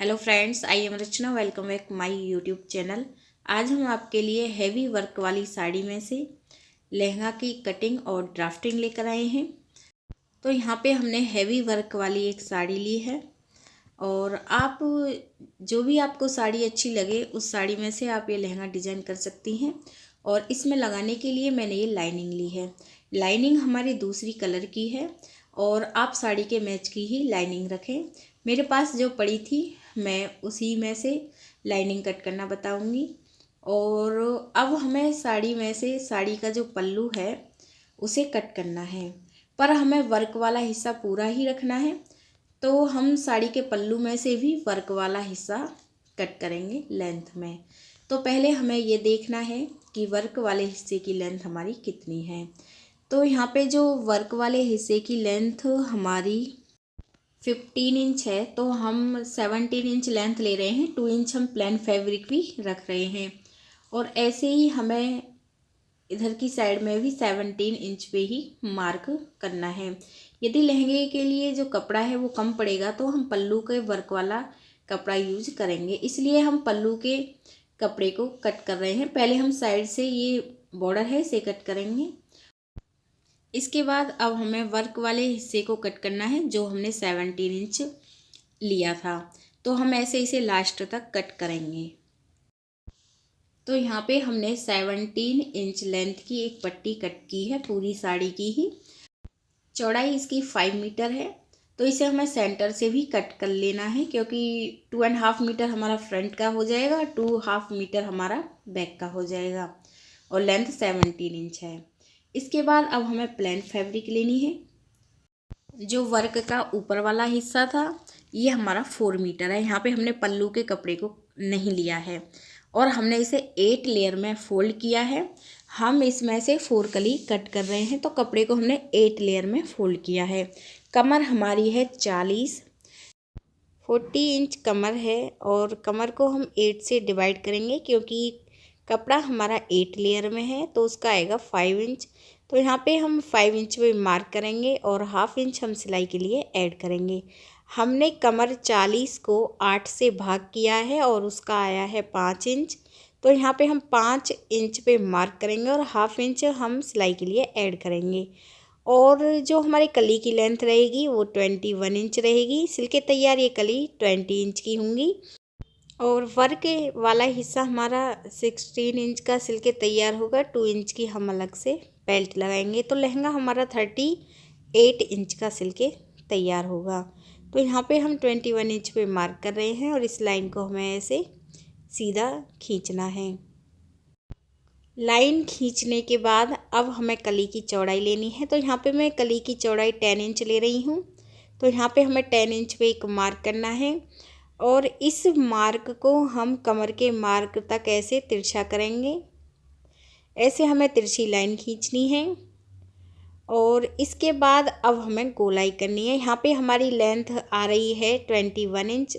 Hello friends, I am Rachna. Welcome back my YouTube channel. आज हम आपके लिए हैवी वर्क वाली साड़ी में से लहंगा की कटिंग और ड्राफ्टिंग लेकर आए हैं। तो यहाँ पे हमने हैवी वर्क वाली एक साड़ी ली है और आप जो भी आपको साड़ी अच्छी लगे उस साड़ी में से आप ये लहंगा डिजाइन कर सकती हैं। और इसमें लगाने के लिए मैंने ये लाइनिंग ली है। लाइनिंग हमारी दूसरी कलर की है और आप साड़ी के मैच की ही लाइनिंग रखें। मेरे पास जो पड़ी थी मैं उसी में से लाइनिंग कट करना बताऊंगी। और अब हमें साड़ी में से साड़ी का जो पल्लू है उसे कट करना है, पर हमें वर्क वाला हिस्सा पूरा ही रखना है। तो हम साड़ी के पल्लू में से भी वर्क वाला हिस्सा कट करेंगे लेंथ में। तो पहले हमें ये देखना है कि वर्क वाले हिस्से की लेंथ हमारी कितनी है। तो यहाँ पे जो वर्क वाले हिस्से की लेंथ हमारी 15 इंच है, तो हम 17 इंच लेंथ ले रहे हैं। 2 इंच हम प्लेन फैब्रिक भी रख रहे हैं और ऐसे ही हमें इधर की साइड में भी 17 इंच पे ही मार्क करना है। यदि लहंगे के लिए जो कपड़ा है वो कम पड़ेगा तो हम पल्लू के वर्क वाला कपड़ा यूज करेंगे, इसलिए हम पल्लू के कपड़े को कट कर रहे हैं। पहले हम साइड से ये बॉर्डर है इसे कट करेंगे। इसके बाद अब हमें वर्क वाले हिस्से को कट करना है जो हमने 17 इंच लिया था। तो हम ऐसे इसे लास्ट तक कट करेंगे। तो यहाँ पे हमने 17 इंच लेंथ की एक पट्टी कट की है, पूरी साड़ी की ही। चौड़ाई इसकी 5 मीटर है। तो इसे हमें सेंटर से भी कट कर लेना है क्योंकि 2.5 मीटर हमारा फ्रंट का हो जाएगा, 2.5 मीटर हमारा बैक का हो जाएगा और लेंथ 17 इंच है। इसके बाद अब हमें प्लेन फैब्रिक लेनी है। जो वर्क का ऊपर वाला हिस्सा था ये हमारा 4 मीटर है। यहाँ पे हमने पल्लू के कपड़े को नहीं लिया है और हमने इसे 8 लेयर में फोल्ड किया है। हम इसमें से 4 कली कट कर रहे हैं, तो कपड़े को हमने 8 लेयर में फोल्ड किया है। कमर हमारी है 40 इंच कमर है और कमर को हम 8 से डिवाइड करेंगे क्योंकि कपड़ा हमारा 8 लेयर में है तो उसका आएगा 5 इंच। तो यहाँ पे हम 5 इंच पे मार्क करेंगे और हाफ इंच हम सिलाई के लिए ऐड करेंगे। हमने कमर 40 को 8 से भाग किया है और उसका आया है 5 इंच। तो यहाँ पे हम 5 इंच पे मार्क करेंगे और हाफ इंच हम सिलाई के लिए ऐड करेंगे। और जो हमारी कली की लेंथ रहेगी वो 21 इंच रहेगी। सिल के तैयार ये कली 20 इंच की होंगी और वर्क वाला हिस्सा हमारा 16 इंच का सिल के तैयार होगा। 2 इंच की हम अलग से बेल्ट लगाएंगे तो लहंगा हमारा 38 इंच का सिल के तैयार होगा। तो यहाँ पे हम 21 इंच पे मार्क कर रहे हैं और इस लाइन को हमें ऐसे सीधा खींचना है। लाइन खींचने के बाद अब हमें कली की चौड़ाई लेनी है। तो यहाँ पे मैं कली की चौड़ाई 10 इंच ले रही हूँ। तो यहाँ पे हमें 10 इंच पे एक मार्क करना है और इस मार्क को हम कमर के मार्क तक ऐसे तिरछा करेंगे। ऐसे हमें तिरछी लाइन खींचनी है और इसके बाद अब हमें गोलाई करनी है। यहाँ पे हमारी लेंथ आ रही है 21 इंच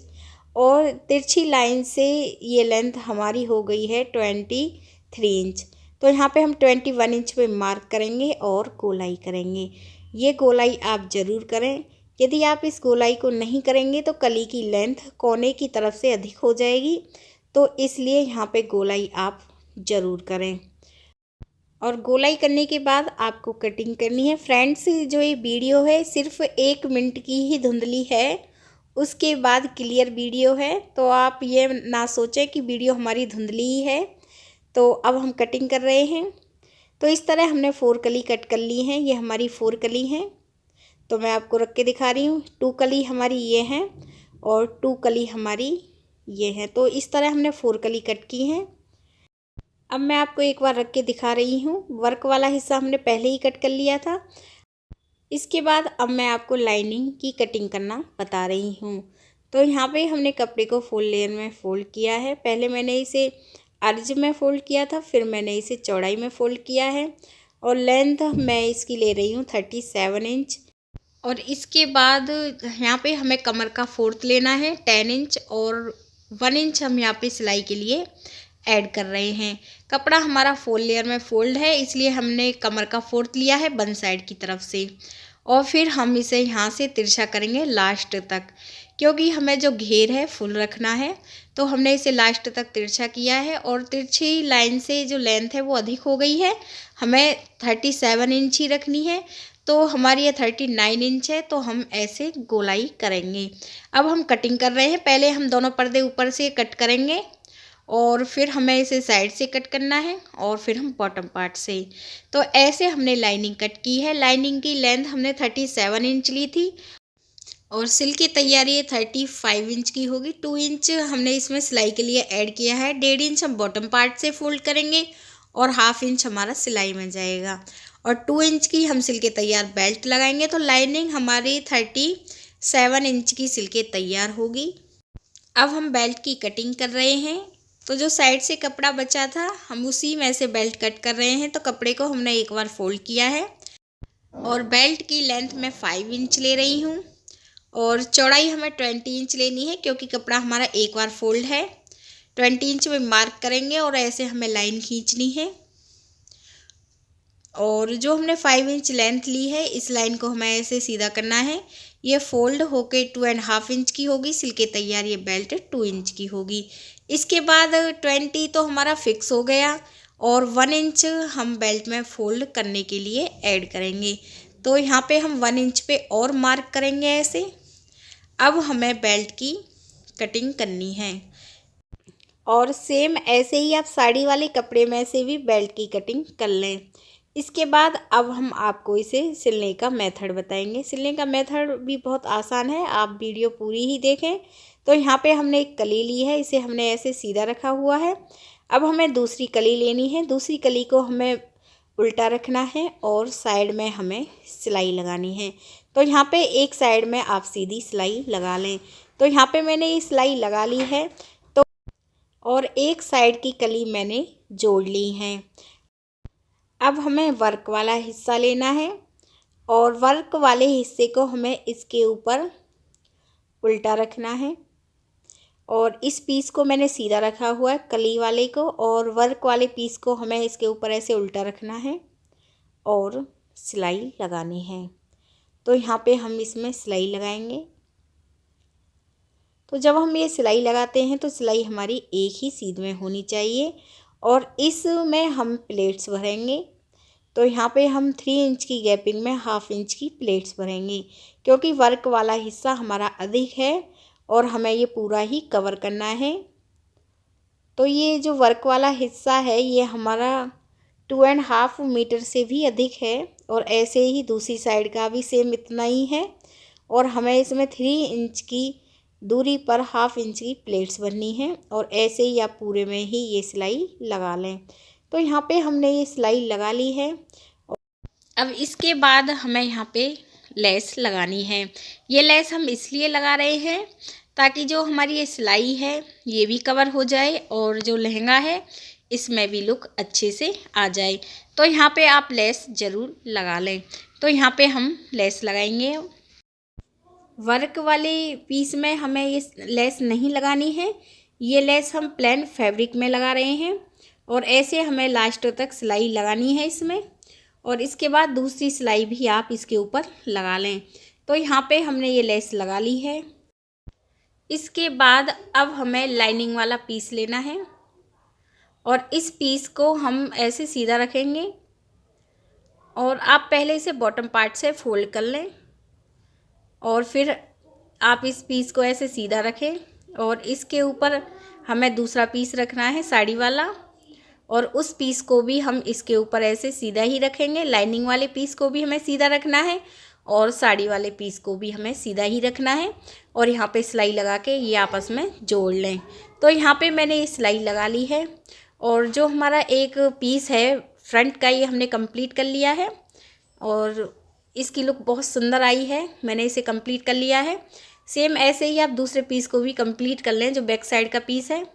और तिरछी लाइन से ये लेंथ हमारी हो गई है 23 इंच। तो यहाँ पे हम 21 इंच पे मार्क करेंगे और गोलाई करेंगे। ये गोलाई आप ज़रूर करें। यदि आप इस गोलाई को नहीं करेंगे तो कली की लेंथ कोने की तरफ से अधिक हो जाएगी, तो इसलिए यहाँ पे गोलाई आप ज़रूर करें। और गोलाई करने के बाद आपको कटिंग करनी है। फ्रेंड्स, जो ये वीडियो है सिर्फ 1 मिनट की ही धुंधली है, उसके बाद क्लियर वीडियो है। तो आप ये ना सोचें कि वीडियो हमारी धुंधली ही है। तो अब हम कटिंग कर रहे हैं। तो इस तरह हमने 4 कली कट कर ली हैं। ये हमारी 4 कली हैं। तो मैं आपको रख के दिखा रही हूँ। 2 कली हमारी ये हैं और 2 कली हमारी ये हैं। तो इस तरह हमने 4 कली कट की हैं। अब मैं आपको एक बार रख के दिखा रही हूँ। वर्क वाला हिस्सा हमने पहले ही कट कर लिया था। इसके बाद अब मैं आपको लाइनिंग की कटिंग करना बता रही हूँ। तो यहाँ पे हमने कपड़े को फुल लेयर में फ़ोल्ड किया है। पहले मैंने इसे अर्ज में फ़ोल्ड किया था, फिर मैंने इसे चौड़ाई में फ़ोल्ड किया है और लेंथ मैं इसकी ले रही हूँ 37 इंच। और इसके बाद यहाँ पे हमें कमर का 4th लेना है 10 इंच और 1 इंच हम यहाँ पे सिलाई के लिए ऐड कर रहे हैं। कपड़ा हमारा 4 लेयर में फोल्ड है, इसलिए हमने कमर का 4th लिया है 1 साइड की तरफ से। और फिर हम इसे यहाँ से तिरछा करेंगे लास्ट तक, क्योंकि हमें जो घेर है फुल रखना है। तो हमने इसे लास्ट तक तिरछा किया है और तिरछी लाइन से जो लेंथ है वो अधिक हो गई है, हमें 37 इंच ही रखनी है। तो हमारी ये 39 इंच है, तो हम ऐसे गोलाई करेंगे। अब हम कटिंग कर रहे हैं। पहले हम दोनों पर्दे ऊपर से कट करेंगे और फिर हमें इसे साइड से कट करना है और फिर हम बॉटम पार्ट से। तो ऐसे हमने लाइनिंग कट की है। लाइनिंग की लेंथ हमने 37 इंच ली थी और सिल की तैयारी 35 इंच की होगी। 2 इंच हमने इसमें सिलाई के लिए ऐड किया है। 1.5 इंच हम बॉटम पार्ट से फोल्ड करेंगे और 1/2 इंच हमारा सिलाई में जाएगा और 2 इंच की हम सिल के तैयार बेल्ट लगाएंगे। तो लाइनिंग हमारी 37 इंच की सिल के तैयार होगी। अब हम बेल्ट की कटिंग कर रहे हैं। तो जो साइड से कपड़ा बचा था हम उसी में से बेल्ट कट कर रहे हैं। तो कपड़े को हमने एक बार फोल्ड किया है और बेल्ट की लेंथ मैं 5 इंच ले रही हूँ और चौड़ाई हमें 20 इंच लेनी है, क्योंकि कपड़ा हमारा एक बार फोल्ड है। 20 इंच में मार्क करेंगे और ऐसे हमें लाइन खींचनी है। और जो हमने 5 इंच लेंथ ली है, इस लाइन को हमें ऐसे सीधा करना है। ये फोल्ड होके 2.5 इंच की होगी। सिल के तैयार ये बेल्ट 2 इंच की होगी। इसके बाद 20 तो हमारा फिक्स हो गया और 1 इंच हम बेल्ट में फोल्ड करने के लिए ऐड करेंगे। तो यहाँ पे हम 1 इंच पे और मार्क करेंगे ऐसे। अब हमें बेल्ट की कटिंग करनी है और सेम ऐसे ही आप साड़ी वाले कपड़े में से भी बेल्ट की कटिंग कर लें। इसके बाद अब हम आपको इसे सिलने का मेथड बताएंगे। सिलने का मेथड भी बहुत आसान है, आप वीडियो पूरी ही देखें। तो यहाँ पे हमने एक कली ली है, इसे हमने ऐसे सीधा रखा हुआ है। अब हमें दूसरी कली लेनी है। दूसरी कली को हमें उल्टा रखना है और साइड में हमें सिलाई लगानी है। तो यहाँ पे एक साइड में आप सीधी सिलाई लगा लें। तो यहाँ पे मैंने ये सिलाई लगा ली है तो और एक साइड की कली मैंने जोड़ ली है। अब हमें वर्क वाला हिस्सा लेना है और वर्क वाले हिस्से को हमें इसके ऊपर उल्टा रखना है और इस पीस को मैंने सीधा रखा हुआ है कली वाले को, और वर्क वाले पीस को हमें इसके ऊपर ऐसे उल्टा रखना है और सिलाई लगानी है। तो यहाँ पे हम इसमें सिलाई लगाएंगे। तो जब हम ये सिलाई लगाते हैं तो सिलाई हमारी एक ही सीध में होनी चाहिए और इसमें हम प्लेट्स भरेंगे। तो यहाँ पे हम 3 इंच की गैपिंग में 1/2 इंच की प्लेट्स भरेंगे, क्योंकि वर्क वाला हिस्सा हमारा अधिक है और हमें ये पूरा ही कवर करना है। तो ये जो वर्क वाला हिस्सा है ये हमारा 2.5 मीटर से भी अधिक है और ऐसे ही दूसरी साइड का भी सेम इतना ही है और हमें इसमें 3 इंच की दूरी पर 1/2 इंच की प्लेट्स भरनी है और ऐसे ही आप पूरे में ही ये सिलाई लगा लें। तो यहाँ पे हमने ये सिलाई लगा ली है। अब इसके बाद हमें यहाँ पे लेस लगानी है। ये लेस हम इसलिए लगा रहे हैं ताकि जो हमारी ये सिलाई है ये भी कवर हो जाए और जो लहंगा है इसमें भी लुक अच्छे से आ जाए। तो यहाँ पे आप लेस ज़रूर लगा लें। तो यहाँ पे हम लेस लगाएंगे। वर्क वाले पीस में हमें ये लेस नहीं लगानी है, ये लेस हम प्लेन फैब्रिक में लगा रहे हैं और ऐसे हमें लास्ट तक सिलाई लगानी है इसमें और इसके बाद दूसरी सिलाई भी आप इसके ऊपर लगा लें। तो यहाँ पे हमने ये लेस लगा ली है। इसके बाद अब हमें लाइनिंग वाला पीस लेना है और इस पीस को हम ऐसे सीधा रखेंगे और आप पहले इसे बॉटम पार्ट से फोल्ड कर लें और फिर आप इस पीस को ऐसे सीधा रखें और इसके ऊपर हमें दूसरा पीस रखना है साड़ी वाला और उस पीस को भी हम इसके ऊपर ऐसे सीधा ही रखेंगे। लाइनिंग वाले पीस को भी हमें सीधा रखना है और साड़ी वाले पीस को भी हमें सीधा ही रखना है और यहाँ पे सिलाई लगा के ये आपस में जोड़ लें। तो यहाँ पे मैंने ये सिलाई लगा ली है और जो हमारा एक पीस है फ्रंट का ये हमने कंप्लीट कर लिया है और इसकी लुक बहुत सुंदर आई है। मैंने इसे कंप्लीट कर लिया है। सेम ऐसे ही आप दूसरे पीस को भी कंप्लीट कर लें। जो बैक साइड का पीस है,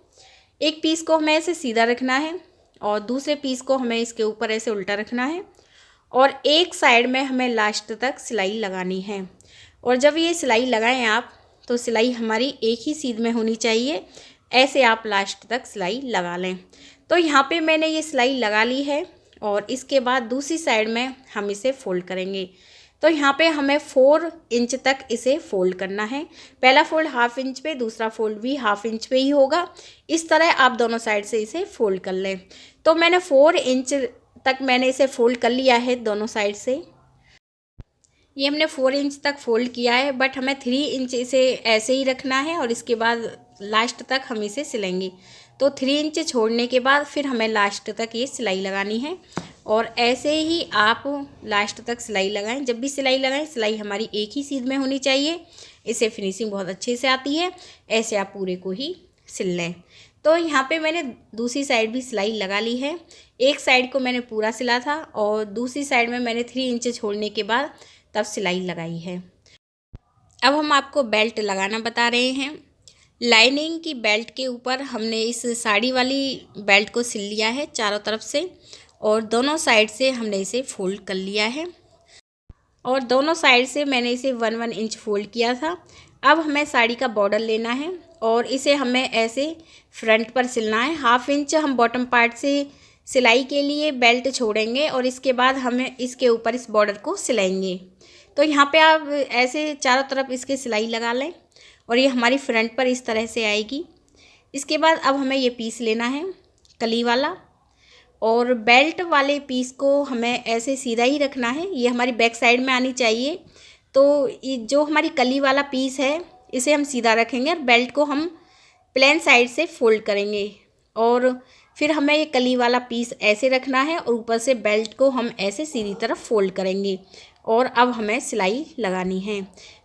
एक पीस को हमें ऐसे सीधा रखना है और दूसरे पीस को हमें इसके ऊपर ऐसे उल्टा रखना है और एक साइड में हमें लास्ट तक सिलाई लगानी है। और जब ये सिलाई लगाएं आप तो सिलाई हमारी एक ही सीध में होनी चाहिए। ऐसे आप लास्ट तक सिलाई लगा लें। तो यहाँ पे मैंने ये सिलाई लगा ली है और इसके बाद दूसरी साइड में हम इसे फोल्ड करेंगे। तो यहाँ पे हमें 4 इंच तक इसे फोल्ड करना है। पहला फोल्ड 1/2 इंच पे, दूसरा फोल्ड भी 1/2 इंच पे ही होगा। इस तरह आप दोनों साइड से इसे फोल्ड कर लें। तो मैंने 4 इंच तक मैंने इसे फोल्ड कर लिया है दोनों साइड से। ये हमने 4 इंच तक फोल्ड किया है, बट हमें 3 इंच इसे ऐसे ही रखना है और इसके बाद लास्ट तक हम इसे सिलेंगे। तो 3 इंच छोड़ने के बाद फिर हमें लास्ट तक ये सिलाई लगानी है और ऐसे ही आप लास्ट तक सिलाई लगाएं। जब भी सिलाई लगाएं, सिलाई हमारी एक ही सीध में होनी चाहिए, इससे फिनिशिंग बहुत अच्छे से आती है। ऐसे आप पूरे को ही सिल लें। तो यहाँ पे मैंने दूसरी साइड भी सिलाई लगा ली है। एक साइड को मैंने पूरा सिला था और दूसरी साइड में मैंने 3 इंच छोड़ने के बाद तब सिलाई लगाई है। अब हम आपको बेल्ट लगाना बता रहे हैं। लाइनिंग की बेल्ट के ऊपर हमने इस साड़ी वाली बेल्ट को सिल लिया है चारों तरफ से और दोनों साइड से हमने इसे फोल्ड कर लिया है और दोनों साइड से मैंने इसे 1 इंच फोल्ड किया था। अब हमें साड़ी का बॉर्डर लेना है और इसे हमें ऐसे फ्रंट पर सिलना है। 1/2 इंच हम बॉटम पार्ट से सिलाई के लिए बेल्ट छोड़ेंगे और इसके बाद हमें इसके ऊपर इस बॉर्डर को सिलाएंगे। तो यहाँ पे आप ऐसे चारों तरफ इसके सिलाई लगा लें और ये हमारी फ्रंट पर इस तरह से आएगी। इसके बाद अब हमें ये पीस लेना है कली वाला और बेल्ट वाले पीस को हमें ऐसे सीधा ही रखना है। ये हमारी बैक साइड में आनी चाहिए। तो ये जो हमारी कली वाला पीस है इसे हम सीधा रखेंगे और बेल्ट को हम प्लेन साइड से फोल्ड करेंगे और फिर हमें ये कली वाला पीस ऐसे रखना है और ऊपर से बेल्ट को हम ऐसे सीधी तरफ फोल्ड करेंगे और अब हमें सिलाई लगानी है।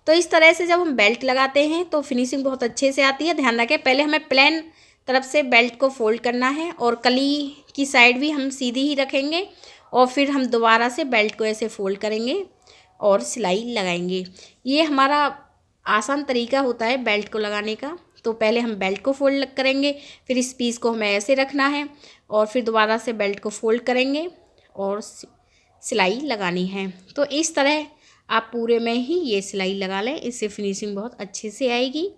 तो इस तरह से जब हम बेल्ट लगाते हैं तो फिनिशिंग बहुत अच्छे से आती है। ध्यान रखें, पहले हमें प्लेन तरफ से बेल्ट को फोल्ड करना है और कली की साइड भी हम सीधी ही रखेंगे और फिर हम दोबारा से बेल्ट को ऐसे फोल्ड करेंगे और सिलाई लगाएंगे। ये हमारा आसान तरीका होता है बेल्ट को लगाने का। तो पहले हम बेल्ट को फोल्ड करेंगे, फिर इस पीस को हमें ऐसे रखना है और फिर दोबारा से बेल्ट को फोल्ड करेंगे और सिलाई लगानी है। तो इस तरह आप पूरे में ही ये सिलाई लगा लें, इससे फिनिशिंग बहुत अच्छे से आएगी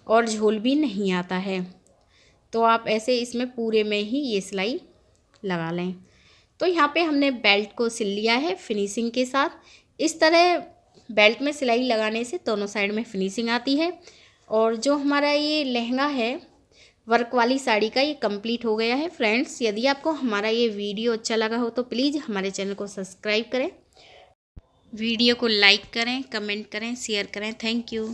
और झोल भी नहीं आता है। तो आप ऐसे इसमें पूरे में ही ये सिलाई लगा लें। तो यहाँ पे हमने बेल्ट को सिल लिया है फिनिशिंग के साथ। इस तरह बेल्ट में सिलाई लगाने से दोनों साइड में फिनिशिंग आती है और जो हमारा ये लहंगा है वर्क वाली साड़ी का, ये कंप्लीट हो गया है। फ्रेंड्स, यदि आपको हमारा ये वीडियो अच्छा लगा हो तो प्लीज़ हमारे चैनल को सब्सक्राइब करें, वीडियो को लाइक करें, कमेंट करें, शेयर करें। Thank you.